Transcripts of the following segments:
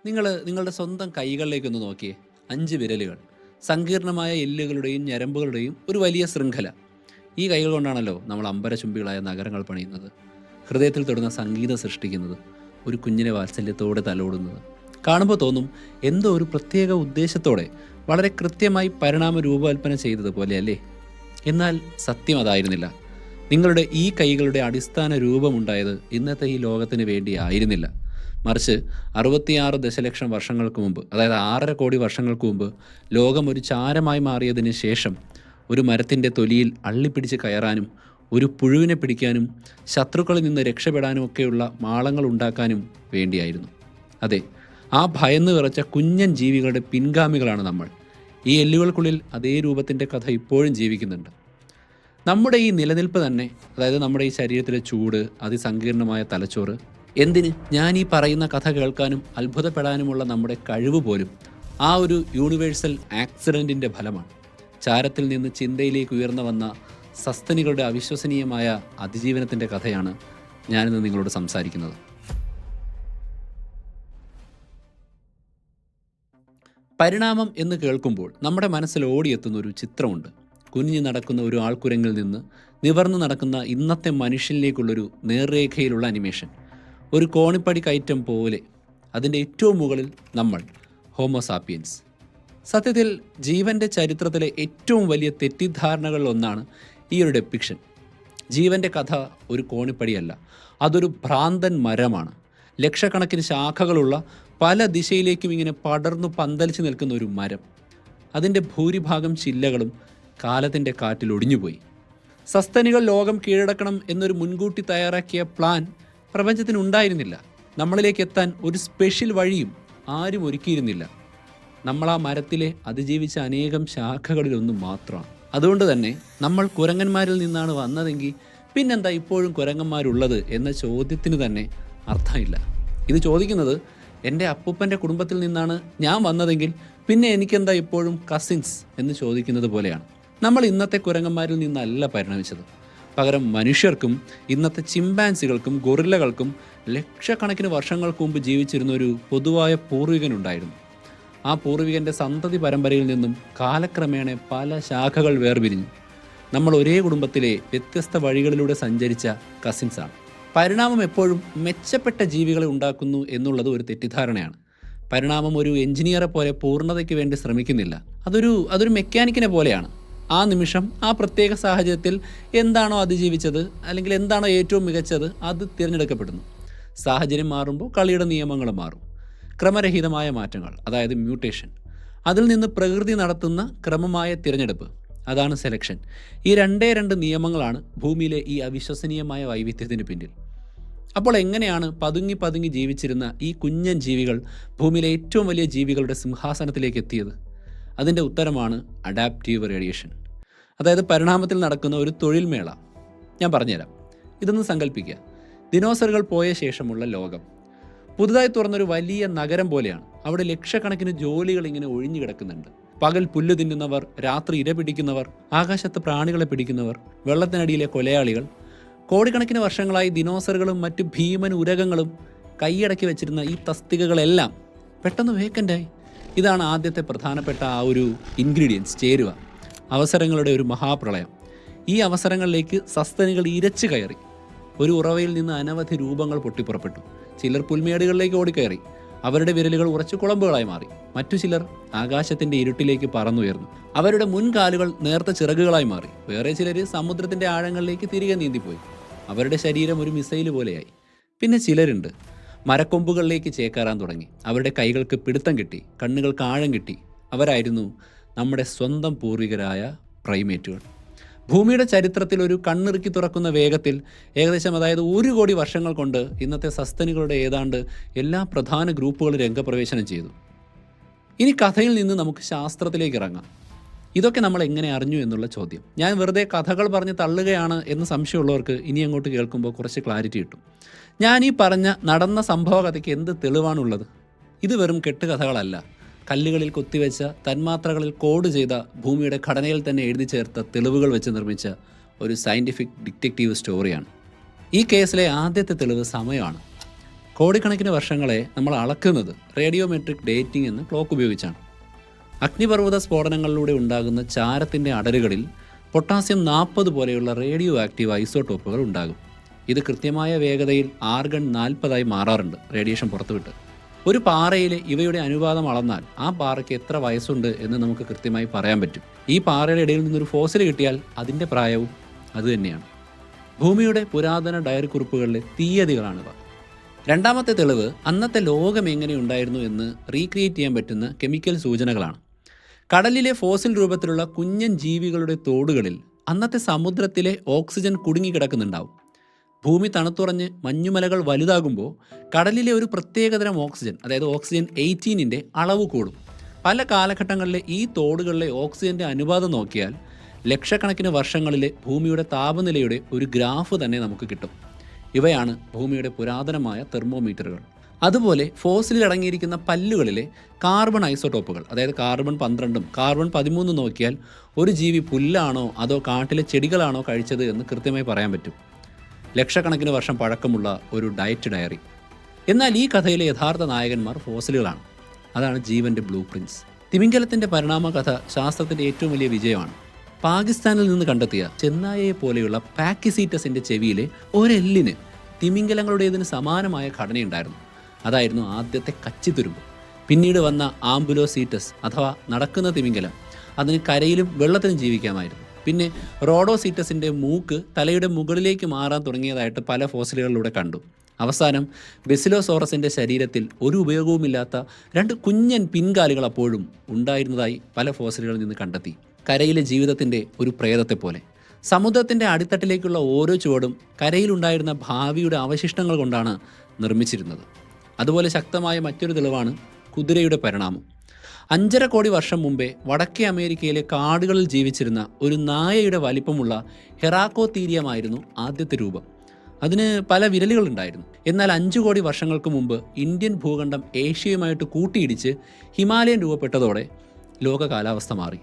നിങ്ങളുടെ സ്വന്തം കൈകളിലേക്കൊന്ന് നോക്കിയേ. 5 വിരലുകൾ, സങ്കീർണമായ എല്ലുകളുടെയും ഞരമ്പുകളുടെയും ഒരു വലിയ ശൃംഖല. ഈ കൈകൾ കൊണ്ടാണല്ലോ നമ്മൾ അമ്പരചുംബികളായ നഗരങ്ങൾ പണിയുന്നത്, ഹൃദയത്തിൽ തൊടുന്ന സംഗീതം സൃഷ്ടിക്കുന്നത്, ഒരു കുഞ്ഞിനെ വാത്സല്യത്തോടെ തലോടുന്നത്. കാണുമ്പോൾ തോന്നും എന്തോ ഒരു പ്രത്യേക ഉദ്ദേശത്തോടെ വളരെ കൃത്യമായി പരിണാമ രൂപകൽപ്പന ചെയ്തതുപോലെയല്ലേ. എന്നാൽ സത്യം അതായിരുന്നില്ല. നിങ്ങളുടെ ഈ കൈകളുടെ അടിസ്ഥാന രൂപമുണ്ടായത് ഇന്നത്തെ ഈ ലോകത്തിന് വേണ്ടി ആയിരുന്നില്ല. മറിച്ച് 66 ദശലക്ഷം വർഷങ്ങൾക്ക് മുമ്പ്, അതായത് 6.5 കോടി വർഷങ്ങൾക്ക് മുമ്പ് ലോകം ഒരു ചാരമായി മാറിയതിന് ശേഷം ഒരു മരത്തിൻ്റെ തൊലിയിൽ അള്ളിപ്പിടിച്ച് കയറാനും ഒരു പുഴുവിനെ പിടിക്കാനും ശത്രുക്കളിൽ നിന്ന് രക്ഷപ്പെടാനും ഒക്കെയുള്ള മാളങ്ങൾ ഉണ്ടാക്കാനും വേണ്ടിയായിരുന്നു. അതെ, ആ ഭയന്ന് വിറച്ച കുഞ്ഞൻ ജീവികളുടെ പിൻഗാമികളാണ് നമ്മൾ. ഈ എല്ലുകൾക്കുള്ളിൽ അതേ രൂപത്തിൻ്റെ കഥ ഇപ്പോഴും ജീവിക്കുന്നുണ്ട്. നമ്മുടെ ഈ നിലനിൽപ്പ് തന്നെ, അതായത് നമ്മുടെ ഈ ശരീരത്തിലെ ചൂട്, അതിസങ്കീർണമായ തലച്ചോറ്, എന്തിന് ഞാൻ ഈ പറയുന്ന കഥ കേൾക്കാനും അത്ഭുതപ്പെടാനുമുള്ള നമ്മുടെ കഴിവ് പോലും ആ ഒരു യൂണിവേഴ്സൽ ആക്സിഡൻറ്റിൻ്റെ ഫലമാണ്. ചാരത്തിൽ നിന്ന് ചിന്തയിലേക്ക് ഉയർന്നു വന്ന സസ്തനികളുടെ അവിശ്വസനീയമായ അതിജീവനത്തിൻ്റെ കഥയാണ് ഞാനിന്ന് നിങ്ങളോട് സംസാരിക്കുന്നത്. പരിണാമം എന്ന് കേൾക്കുമ്പോൾ നമ്മുടെ മനസ്സിൽ ഓടിയെത്തുന്ന ഒരു ചിത്രമുണ്ട്. കുനിഞ്ഞു നടക്കുന്ന ഒരു ആൾക്കുരങ്ങിൽ നിന്ന് നിവർന്നു നടക്കുന്ന ഇന്നത്തെ മനുഷ്യനിലേക്കുള്ളൊരു നേർരേഖയിലുള്ള അനിമേഷൻ, ഒരു കോണിപ്പടി കയറ്റം പോലെ. അതിൻ്റെ ഏറ്റവും മുകളിൽ നമ്മൾ, ഹോമോസാപ്പിയൻസ്. സത്യത്തിൽ ജീവൻ്റെ ചരിത്രത്തിലെ ഏറ്റവും വലിയ തെറ്റിദ്ധാരണകളിൽ ഒന്നാണ് ഈ ഒരു ഡെപ്പിക്ഷൻ. ജീവൻ്റെ കഥ ഒരു കോണിപ്പടിയല്ല, അതൊരു ഭ്രാന്തൻ മരമാണ്. ലക്ഷക്കണക്കിന് ശാഖകളുള്ള, പല ദിശയിലേക്കും ഇങ്ങനെ പടർന്നു പന്തലിച്ച് നിൽക്കുന്ന ഒരു മരം. അതിൻ്റെ ഭൂരിഭാഗം ചില്ലകളും കാലത്തിൻ്റെ കാറ്റിൽ ഒടിഞ്ഞുപോയി. സസ്തനികൾ ലോകം കീഴടക്കണം എന്നൊരു മുൻകൂട്ടി തയ്യാറാക്കിയ പ്ലാൻ പ്രപഞ്ചത്തിനുണ്ടായിരുന്നില്ല. നമ്മളിലേക്ക് എത്താൻ ഒരു സ്പെഷ്യൽ വഴിയും ആരും ഒരുക്കിയിരുന്നില്ല. നമ്മൾ ആ മരത്തിലെ അതിജീവിച്ച അനേകം ശാഖകളിലൊന്നും മാത്രമാണ്. അതുകൊണ്ട് തന്നെ നമ്മൾ കുരങ്ങന്മാരിൽ നിന്നാണ് വന്നതെങ്കിൽ പിന്നെന്താ ഇപ്പോഴും കുരങ്ങന്മാരുള്ളത് എന്ന ചോദ്യത്തിന് തന്നെ അർത്ഥമില്ല. ഇത് ചോദിക്കുന്നത് എൻ്റെ അപ്പൂപ്പൻ്റെ കുടുംബത്തിൽ നിന്നാണ് ഞാൻ വന്നതെങ്കിൽ പിന്നെ എനിക്കെന്താ ഇപ്പോഴും കസിൻസ് എന്ന് ചോദിക്കുന്നത് പോലെയാണ്. നമ്മൾ ഇന്നത്തെ കുരങ്ങന്മാരിൽ നിന്നല്ല പരിണമിച്ചത്. പകരം മനുഷ്യർക്കും ഇന്നത്തെ ചിമ്പാൻസികൾക്കും ഗൊറില്ലകൾക്കും ലക്ഷക്കണക്കിന് വർഷങ്ങൾക്ക് മുമ്പ് ജീവിച്ചിരുന്ന ഒരു പൊതുവായ പൂർവികനുണ്ടായിരുന്നു. ആ പൂർവികൻ്റെ സന്തതി പരമ്പരയിൽ നിന്നും കാലക്രമേണ പല ശാഖകൾ വേർപിരിഞ്ഞു. നമ്മൾ ഒരേ കുടുംബത്തിലെ വ്യത്യസ്ത വഴികളിലൂടെ സഞ്ചരിച്ച കസിൻസാണ്. പരിണാമം എപ്പോഴും മെച്ചപ്പെട്ട ജീവികളെ ഉണ്ടാക്കുന്നു എന്നുള്ളത് ഒരു തെറ്റിദ്ധാരണയാണ്. പരിണാമം ഒരു എഞ്ചിനീയറെ പോലെ പൂർണ്ണതയ്ക്ക് വേണ്ടി ശ്രമിക്കുന്നില്ല. അതൊരു മെക്കാനിക്കിനെ പോലെയാണ്. ആ നിമിഷം ആ പ്രത്യേക സാഹചര്യത്തിൽ എന്താണോ അതിജീവിച്ചത്, അല്ലെങ്കിൽ എന്താണോ ഏറ്റവും മികച്ചത്, അത് തിരഞ്ഞെടുക്കപ്പെടുന്നു. സാഹചര്യം മാറുമ്പോൾ കളിയുടെ നിയമങ്ങൾ മാറും. ക്രമരഹിതമായ മാറ്റങ്ങൾ, അതായത് മ്യൂട്ടേഷൻ. അതിൽ നിന്ന് പ്രകൃതി നടത്തുന്ന ക്രമമായ തിരഞ്ഞെടുപ്പ്, അതാണ് സെലക്ഷൻ. ഈ രണ്ട് നിയമങ്ങളാണ് ഭൂമിയിലെ ഈ അവിശ്വസനീയമായ വൈവിധ്യത്തിന് പിന്നിൽ. അപ്പോൾ എങ്ങനെയാണ് പതുങ്ങി ജീവിച്ചിരുന്ന ഈ കുഞ്ഞൻ ജീവികൾ ഭൂമിയിലെ ഏറ്റവും വലിയ ജീവികളുടെ സിംഹാസനത്തിലേക്ക് എത്തിയത്? അതിൻ്റെ ഉത്തരമാണ് അഡാപ്റ്റീവ് റേഡിയേഷൻ, അതായത് പരിണാമത്തിൽ നടക്കുന്ന ഒരു തൊഴിൽ മേള. ഞാൻ പറഞ്ഞുതരാം. ഇതൊന്ന് സങ്കല്പിക്കുക. ദിനോസറുകൾ പോയ ശേഷമുള്ള ലോകം പുതുതായി തുറന്നൊരു വലിയ നഗരം പോലെയാണ്. അവിടെ ലക്ഷക്കണക്കിന് ജോലികൾ ഇങ്ങനെ ഒഴിഞ്ഞു കിടക്കുന്നുണ്ട്. പകൽ പുല്ല് തിന്നുന്നവർ, രാത്രി ഇര പിടിക്കുന്നവർ, ആകാശത്ത് പ്രാണികളെ പിടിക്കുന്നവർ, വെള്ളത്തിനടിയിലെ കൊലയാളികൾ. കോടിക്കണക്കിന് വർഷങ്ങളായി ദിനോസറുകളും മറ്റു ഭീമൻ ഉരകങ്ങളും കൈയടക്കി വെച്ചിരുന്ന ഈ തസ്തികകളെല്ലാം പെട്ടെന്ന് വേക്കൻ്റായി. ഇതാണ് ആദ്യത്തെ പ്രധാനപ്പെട്ട ആ ഒരു ഇൻഗ്രീഡിയൻസ്, ചേരുവ. അവസരങ്ങളുടെ ഒരു മഹാപ്രളയം. ഈ അവസരങ്ങളിലേക്ക് സസ്തനികൾ ഇരച്ചു കയറി. ഒരു ഉറവയിൽ നിന്ന് അനവധി രൂപങ്ങൾ പൊട്ടിപ്പുറപ്പെട്ടു. ചിലർ പുൽമേടുകളിലേക്ക് ഓടിക്കയറി. അവരുടെ വിരലുകൾ ഉറച്ചു കുളമ്പുകളായി മാറി. മറ്റു ചിലർ ആകാശത്തിൻ്റെ ഇരുട്ടിലേക്ക് പറന്നുയർന്നു. അവരുടെ മുൻകാലുകൾ നേർത്ത ചിറകുകളായി മാറി. വേറെ ചിലർ സമുദ്രത്തിൻ്റെ ആഴങ്ങളിലേക്ക് തിരികെ നീന്തിപ്പോയി. അവരുടെ ശരീരം ഒരു മിസൈൽ പോലെയായി. പിന്നെ ചിലരുണ്ട്, മരക്കൊമ്പുകളിലേക്ക് ചേക്കേറാൻ തുടങ്ങി. അവരുടെ കൈകൾക്ക് പിടുത്തം കിട്ടി, കണ്ണുകൾക്ക് ആഴം കിട്ടി. അവരായിരുന്നു നമ്മുടെ സ്വന്തം പൂർവികരായ പ്രൈമേറ്റുകൾ. ഭൂമിയുടെ ചരിത്രത്തിൽ ഒരു കണ്ണിറുക്കി തുറക്കുന്ന വേഗത്തിൽ ഏകദേശം, അതായത് 1 കോടി വർഷങ്ങൾ കൊണ്ട് ഇന്നത്തെ സസ്തനികളുടെ ഏതാണ്ട് എല്ലാ പ്രധാന ഗ്രൂപ്പുകളും രംഗപ്രവേശനം ചെയ്തു. ഇനി കഥയിൽ നിന്ന് നമുക്ക് ശാസ്ത്രത്തിലേക്ക് ഇറങ്ങാം. ഇതൊക്കെ നമ്മൾ എങ്ങനെ അറിഞ്ഞു എന്നുള്ള ചോദ്യം. ഞാൻ വെറുതെ കഥകൾ പറഞ്ഞ് തള്ളുകയാണ് എന്ന് സംശയമുള്ളവർക്ക് ഇനി അങ്ങോട്ട് കേൾക്കുമ്പോൾ കുറച്ച് ക്ലാരിറ്റി കിട്ടും. ഞാൻ ഈ പറഞ്ഞ നടന്ന സംഭവ കഥയ്ക്ക് എന്ത് തെളിവാണുള്ളത്? ഇത് വെറും കെട്ടുകഥകളല്ല. കല്ലുകളിൽ കൊത്തിവെച്ച, തന്മാത്രകളിൽ കോഡ് ചെയ്ത, ഭൂമിയുടെ ഘടനയിൽ തന്നെ എഴുതി ചേർത്ത തെളിവുകൾ വെച്ച് നിർമ്മിച്ച ഒരു സയൻറ്റിഫിക് ഡിറ്റക്റ്റീവ് സ്റ്റോറിയാണ്. ഈ കേസിലെ ആദ്യത്തെ തെളിവ് സമയമാണ്. കോടിക്കണക്കിന് വർഷങ്ങളെ നമ്മൾ അളക്കുന്നത് റേഡിയോമെട്രിക് ഡേറ്റിംഗ് എന്ന ക്ലോക്ക് ഉപയോഗിച്ചാണ്. അഗ്നിപർവ്വത സ്ഫോടനങ്ങളിലൂടെ ഉണ്ടാകുന്ന ചാരത്തിൻ്റെ അടരുകളിൽ പൊട്ടാസ്യം 40 പോലെയുള്ള റേഡിയോ ആക്റ്റീവ് ഐസോട്ടോപ്പുകൾ ഉണ്ടാകും. ഇത് കൃത്യമായ വേഗതയിൽ ആർഗൺ 40 മാറാറുണ്ട് റേഡിയേഷൻ പുറത്തുവിട്ട്. ഒരു പാറയിലെ ഇവയുടെ അനുപാതം അളന്നാൽ ആ പാറയ്ക്ക് എത്ര വയസ്സുണ്ട് എന്ന് നമുക്ക് കൃത്യമായി പറയാൻ പറ്റും. ഈ പാറയുടെ ഇടയിൽ നിന്നൊരു ഫോസിൽ കിട്ടിയാൽ അതിൻ്റെ പ്രായവും അതുതന്നെയാണ്. ഭൂമിയുടെ പുരാതന ഡയറി കുറിപ്പുകളിലെ തീയതികളാണിവ. രണ്ടാമത്തെ തെളിവ് അന്നത്തെ ലോകം എങ്ങനെയുണ്ടായിരുന്നു എന്ന് റീക്രിയേറ്റ് ചെയ്യാൻ പറ്റുന്ന കെമിക്കൽ സൂചനകളാണ്. കടലിലെ ഫോസിൽ രൂപത്തിലുള്ള കുഞ്ഞൻ ജീവികളുടെ തോടുകളിൽ അന്നത്തെ സമുദ്രത്തിലെ ഓക്സിജൻ കുടുങ്ങിക്കിടക്കുന്നുണ്ടാവും. ഭൂമി തണുത്തുറഞ്ഞ് മഞ്ഞുമലകൾ വലുതാകുമ്പോൾ കടലിലെ ഒരു പ്രത്യേകതരം ഓക്സിജൻ, അതായത് ഓക്സിജൻ 18ൻ്റെ അളവ് കൂടും. പല കാലഘട്ടങ്ങളിലെ ഈ തോടുകളിലെ ഓക്സിജൻ്റെ അനുപാതം നോക്കിയാൽ ലക്ഷക്കണക്കിന് വർഷങ്ങളിലെ ഭൂമിയുടെ താപനിലയുടെ ഒരു ഗ്രാഫ് തന്നെ നമുക്ക് കിട്ടും. ഇവയാണ് ഭൂമിയുടെ പുരാതനമായ തെർമോമീറ്ററുകൾ. അതുപോലെ ഫോസിലിൽ അടങ്ങിയിരിക്കുന്ന പല്ലുകളിലെ കാർബൺ ഐസോട്ടോപ്പുകൾ, അതായത് കാർബൺ 12ഉം കാർബൺ 13 നോക്കിയാൽ ഒരു ജീവി പുല്ലാണോ അതോ കാട്ടിലെ ചെടികളാണോ കഴിച്ചത് എന്ന് കൃത്യമായി പറയാൻ പറ്റും. ലക്ഷക്കണക്കിന് വർഷം പഴക്കമുള്ള ഒരു ഡയറ്റ് ഡയറി. എന്നാൽ ഈ കഥയിലെ യഥാർത്ഥ നായകന്മാർ ഫോസിലുകളാണ്. അതാണ് ജീവൻ്റെ ബ്ലൂ പ്രിൻറ്റ്സ്. തിമിംഗലത്തിൻ്റെ പരിണാമ കഥ ശാസ്ത്രത്തിൻ്റെ ഏറ്റവും വലിയ വിജയമാണ്. പാകിസ്ഥാനിൽ നിന്ന് കണ്ടെത്തിയ ചെന്നായയെ പോലെയുള്ള പാക്കിസീറ്റസിൻ്റെ ചെവിയിലെ ഒരെല്ലിന് തിമിംഗലങ്ങളുടേതിന് സമാനമായ ഘടനയുണ്ടായിരുന്നു. അതായിരുന്നു ആദ്യത്തെ കച്ചിത്തുരുമ്പ്. പിന്നീട് വന്ന ആംബുലോസീറ്റസ് അഥവാ നടക്കുന്ന തിമിംഗലം, അതിന് കരയിലും വെള്ളത്തിലും ജീവിക്കാമായിരുന്നു. പിന്നെ റോഡോസീറ്റസിൻ്റെ മൂക്ക് തലയുടെ മുകളിലേക്ക് മാറാൻ തുടങ്ങിയതായിട്ട് പല ഫോസിലുകളിലൂടെ കണ്ടു. അവസാനം ബെസിലോസോറസിൻ്റെ ശരീരത്തിൽ ഒരു ഉപയോഗവുമില്ലാത്ത 2 കുഞ്ഞൻ പിൻകാലുകൾ അപ്പോഴും ഉണ്ടായിരുന്നതായി പല ഫോസിലുകളിൽ നിന്ന് കണ്ടെത്തി. കരയിലെ ജീവിതത്തിൻ്റെ ഒരു പ്രേതത്തെ പോലെ. സമുദ്രത്തിൻ്റെ അടിത്തട്ടിലേക്കുള്ള ഓരോ ചുവടും കരയിലുണ്ടായിരുന്ന ഭാവിയുടെ അവശിഷ്ടങ്ങൾ കൊണ്ടാണ് നിർമ്മിച്ചിരുന്നത്. അതുപോലെ ശക്തമായ മറ്റൊരു തെളിവാണ് കുതിരയുടെ പരിണാമം. 5.5 കോടി വർഷം മുമ്പേ വടക്കേ അമേരിക്കയിലെ കാടുകളിൽ ജീവിച്ചിരുന്ന ഒരു നായയുടെ വലിപ്പമുള്ള ഹെറാക്കോത്തീരിയമായിരുന്നു ആദ്യത്തെ രൂപം. അതിന് പല വിരലുകളുണ്ടായിരുന്നു. എന്നാൽ 5 കോടി വർഷങ്ങൾക്ക് മുമ്പ് ഇന്ത്യൻ ഭൂഖണ്ഡം ഏഷ്യയുമായിട്ട് കൂട്ടിയിടിച്ച് ഹിമാലയൻ രൂപപ്പെട്ടതോടെ ലോക കാലാവസ്ഥ മാറി.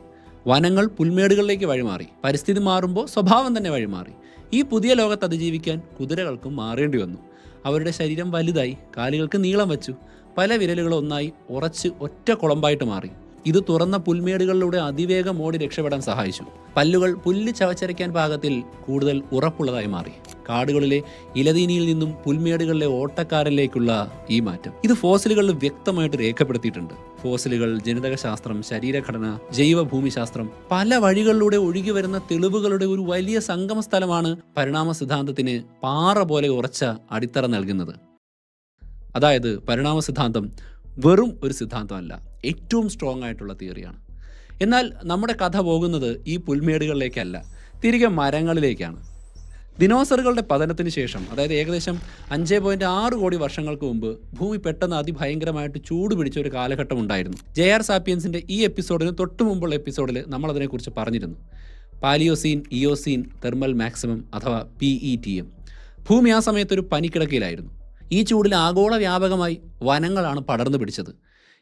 വനങ്ങൾ പുൽമേടുകളിലേക്ക് വഴിമാറി. പരിസ്ഥിതി മാറുമ്പോൾ സ്വഭാവം തന്നെ വഴിമാറി. ഈ പുതിയ ലോകത്ത് അതിജീവിക്കാൻ കുതിരകൾക്കും മാറേണ്ടി വന്നു. അവരുടെ ശരീരം വലുതായി, കാലുകൾക്ക് നീളം വച്ചു, പല വിരലുകളും ഒന്നായി ഉറച്ച് ഒറ്റ കുളമ്പായിട്ട് മാറി. ഇത് തുറന്ന പുൽമേടുകളിലൂടെ അതിവേഗം ഓടി രക്ഷപ്പെടാൻ സഹായിച്ചു. പല്ലുകൾ പുല്ല് ചവച്ചരയ്ക്കാൻ പാകത്തിൽ കൂടുതൽ ഉറപ്പുള്ളതായി മാറി. കാടുകളിലെ ഇലതീനിയിൽ നിന്നും പുൽമേടുകളിലെ ഓട്ടക്കാരനിലേക്കുള്ള ഈ മാറ്റം ഇത് ഫോസിലുകളിൽ വ്യക്തമായിട്ട് രേഖപ്പെടുത്തിയിട്ടുണ്ട്. ഫോസിലുകൾ, ജനിതകശാസ്ത്രം, ശരീരഘടന, ജൈവഭൂമിശാസ്ത്രം, പല വഴികളിലൂടെ ഒഴുകി വരുന്ന തെളിവുകളുടെ ഒരു വലിയ സംഗമ സ്ഥലമാണ് പരിണാമ സിദ്ധാന്തത്തിന് പാറ പോലെ ഉറച്ച അടിത്തറ നൽകുന്നത്. അതായത് പരിണാമ സിദ്ധാന്തം വെറും ഒരു സിദ്ധാന്തമല്ല, ഏറ്റവും സ്ട്രോങ് ആയിട്ടുള്ള തിയറിയാണ്. എന്നാൽ നമ്മുടെ കഥ പോകുന്നത് ഈ പുൽമേടുകളിലേക്കല്ല, തിരികെ മരങ്ങളിലേക്കാണ്. ദിനോസറുകളുടെ പതനത്തിന് ശേഷം, അതായത് ഏകദേശം 5.6 കോടി വർഷങ്ങൾക്ക് മുമ്പ് ഭൂമി പെട്ടെന്ന് അതിഭയങ്കരമായിട്ട് ചൂട് പിടിച്ച ഒരു കാലഘട്ടം ഉണ്ടായിരുന്നു. JR സാപ്പിയൻസിൻ്റെ ഈ എപ്പിസോഡിന് തൊട്ട് മുമ്പുള്ള എപ്പിസോഡിൽ നമ്മളതിനെക്കുറിച്ച് പറഞ്ഞിരുന്നു. പാലിയോസീൻ, ഇയോസീൻ, തെർമൽ മാക്സിമം അഥവാ PETM. ഭൂമി ആ സമയത്തൊരു പനിക്കിടക്കയിലായിരുന്നു. ഈ ചൂടിൽ ആഗോള വ്യാപകമായി വനങ്ങളാണ് പടർന്നു പിടിച്ചത്.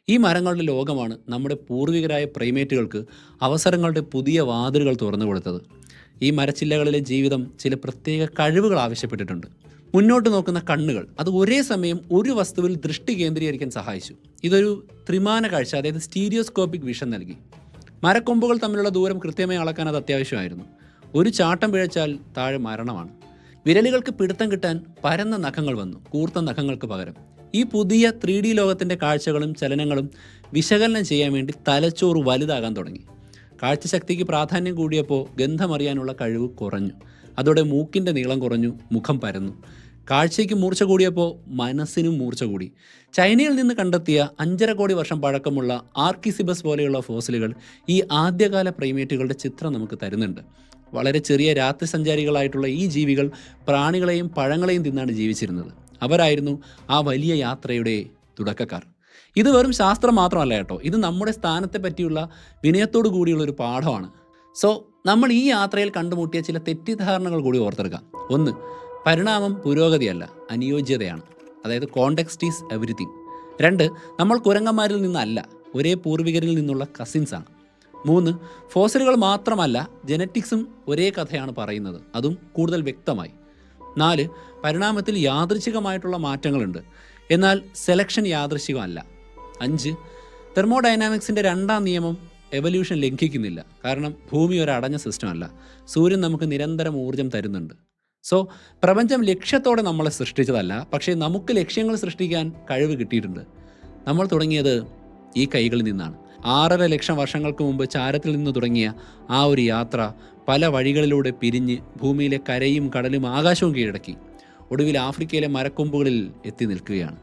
ഈ മരങ്ങളുടെ ലോകമാണ് നമ്മുടെ പൂർവികരായ പ്രൈമേറ്റുകൾക്ക് അവസരങ്ങളുടെ പുതിയ വാതിലുകൾ തുറന്നു കൊടുത്തത്. ഈ മരച്ചില്ലകളിലെ ജീവിതം ചില പ്രത്യേക കഴിവുകൾ ആവശ്യപ്പെട്ടിട്ടുണ്ട്. മുന്നോട്ട് നോക്കുന്ന കണ്ണുകൾ, അത് ഒരേ സമയം ഒരു വസ്തുവിൽ ദൃഷ്ടി കേന്ദ്രീകരിക്കാൻ സഹായിച്ചു. ഇതൊരു ത്രിമാന കാഴ്ച, അതായത് സ്റ്റീരിയോസ്കോപ്പിക് വിഷൻ നൽകി. മരക്കൊമ്പുകൾ തമ്മിലുള്ള ദൂരം കൃത്യമായി അളക്കാൻ അത് അത്യാവശ്യമായിരുന്നു. ഒരു ചാട്ടം പിഴച്ചാൽ താഴെ മരണമാണ്. വിരലുകൾക്ക് പിടുത്തം കിട്ടാൻ പരന്ന നഖങ്ങൾ വന്നു, കൂർത്ത നഖങ്ങൾക്ക് പകരം. ഈ പുതിയ 3D ലോകത്തിൻ്റെ കാഴ്ചകളും ചലനങ്ങളും വിശകലനം ചെയ്യാൻ വേണ്ടി തലച്ചോറ് വലുതാകാൻ തുടങ്ങി. കാഴ്ചശക്തിക്ക് പ്രാധാന്യം കൂടിയപ്പോൾ ഗന്ധമറിയാനുള്ള കഴിവ് കുറഞ്ഞു. അതോടെ മൂക്കിൻ്റെ നീളം കുറഞ്ഞു, മുഖം പരന്നു. കാഴ്ചയ്ക്ക് മൂർച്ച കൂടിയപ്പോൾ മനസ്സിനും മൂർച്ച കൂടി. ചൈനയിൽ നിന്ന് കണ്ടെത്തിയ 5.5 കോടി വർഷം പഴക്കമുള്ള ആർക്കിസിബസ് പോലെയുള്ള ഫോസിലുകൾ ഈ ആദ്യകാല പ്രൈമേറ്റുകളുടെ ചിത്രം നമുക്ക് തരുന്നുണ്ട്. വളരെ ചെറിയ രാത്രി സഞ്ചാരികളായിട്ടുള്ള ഈ ജീവികൾ പ്രാണികളെയും പഴങ്ങളെയും തിന്നാണ് ജീവിച്ചിരുന്നത്. അവരായിരുന്നു ആ വലിയ യാത്രയുടെ തുടക്കക്കാർ. ഇത് വെറും ശാസ്ത്രം മാത്രമല്ല കേട്ടോ, ഇത് നമ്മുടെ സ്ഥാനത്തെ പറ്റിയുള്ള വിനയത്തോടു കൂടിയുള്ളൊരു പാഠമാണ്. സോ നമ്മൾ ഈ യാത്രയിൽ കണ്ടുമുട്ടിയ ചില തെറ്റിദ്ധാരണകൾ കൂടി ഓർത്തെടുക്കാം. 1. പരിണാമം പുരോഗതിയല്ല, അനുയോജ്യതയാണ്. അതായത് കോണ്ടെക്സ്റ്റ് ഈസ് എവരിതിങ്. 2. നമ്മൾ കുരങ്ങന്മാരിൽ നിന്നല്ല, ഒരേ പൂർവികരിൽ നിന്നുള്ള കസിൻസാണ്. 3. ഫോസിലുകൾ മാത്രമല്ല, ജനറ്റിക്സും ഒരേ കഥയാണ് പറയുന്നത്, അതും കൂടുതൽ വ്യക്തമായി. 4. പരിണാമത്തിൽ യാദൃച്ഛികമായിട്ടുള്ള മാറ്റങ്ങളുണ്ട്, എന്നാൽ സെലക്ഷൻ യാദൃശ്ചികമല്ല. 5. തെർമോഡൈനാമിക്സിൻ്റെ 2ാം നിയമം എവല്യൂഷൻ ലംഘിക്കുന്നില്ല. കാരണം ഭൂമി ഒരു അടഞ്ഞ സിസ്റ്റമല്ല. സൂര്യൻ നമുക്ക് നിരന്തരം ഊർജ്ജം തരുന്നുണ്ട്. സോ പ്രപഞ്ചം ലക്ഷ്യത്തോടെ നമ്മളെ സൃഷ്ടിച്ചതല്ല, പക്ഷേ നമുക്ക് ലക്ഷ്യങ്ങൾ സൃഷ്ടിക്കാൻ കഴിവ് കിട്ടിയിട്ടുണ്ട്. നമ്മൾ തുടങ്ങിയത് ഈ കൈകളിൽ നിന്നാണ്. 6.5 ലക്ഷം വർഷങ്ങൾക്ക് മുമ്പ് ചാരത്തിൽ നിന്ന് തുടങ്ങിയ ആ ഒരു യാത്ര പല വഴികളിലൂടെ പിരിഞ്ഞ് ഭൂമിയിലെ കരയും കടലും ആകാശവും കീഴടക്കി ഒടുവിൽ ആഫ്രിക്കയിലെ മരക്കൊമ്പുകളിൽ എത്തി നിൽക്കുകയാണ്.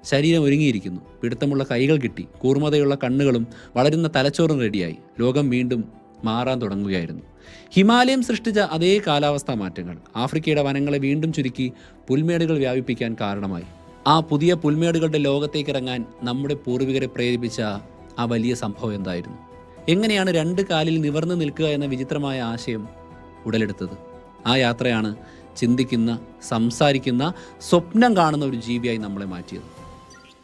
ശരീരം ഒരുങ്ങിയിരിക്കുന്നു, പിടുത്തമുള്ള കൈകൾ കിട്ടി, കൂർമ്മതയുള്ള കണ്ണുകളും വളരുന്ന തലച്ചോറും റെഡിയായി. ലോകം വീണ്ടും മാറാൻ തുടങ്ങുകയായിരുന്നു. ഹിമാലയം സൃഷ്ടിച്ച അതേ കാലാവസ്ഥാ മാറ്റങ്ങൾ ആഫ്രിക്കയുടെ വനങ്ങളെ വീണ്ടും ചുരുക്കി പുൽമേടുകൾ വ്യാപിപ്പിക്കാൻ കാരണമായി. ആ പുതിയ പുൽമേടുകളുടെ ലോകത്തേക്ക് ഇറങ്ങാൻ നമ്മുടെ പൂർവികരെ പ്രേരിപ്പിച്ച ആ വലിയ സംഭവം എന്തായിരുന്നു? എങ്ങനെയാണ് 2 കാലിൽ നിവർന്നു നിൽക്കുക എന്ന വിചിത്രമായ ആശയം ഉടലെടുത്തത്? ആ യാത്രയാണ് ചിന്തിക്കുന്ന, സംസാരിക്കുന്ന, സ്വപ്നം കാണുന്ന ഒരു ജീവിയായി നമ്മളെ മാറ്റിയത്.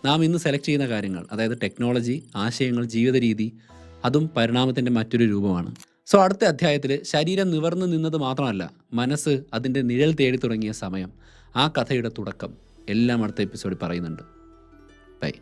നാം ഇന്ന് സെലക്ട് ചെയ്യുന്ന കാര്യങ്ങൾ, അതായത് ടെക്നോളജി, ആശയങ്ങൾ, ജീവിത രീതി, അതും പരിണാമത്തിൻ്റെ മറ്റൊരു രൂപമാണ്. സോ അടുത്ത അധ്യായത്തിൽ ശരീരം നിവർന്നു നിന്നത് മാത്രമല്ല, മനസ്സ് അതിൻ്റെ നിഴൽ തേടി തുടങ്ങിയ സമയം, ആ കഥയുടെ തുടക്കം എല്ലാം അടുത്ത എപ്പിസോഡിൽ പറയുന്നുണ്ട്. ബൈ.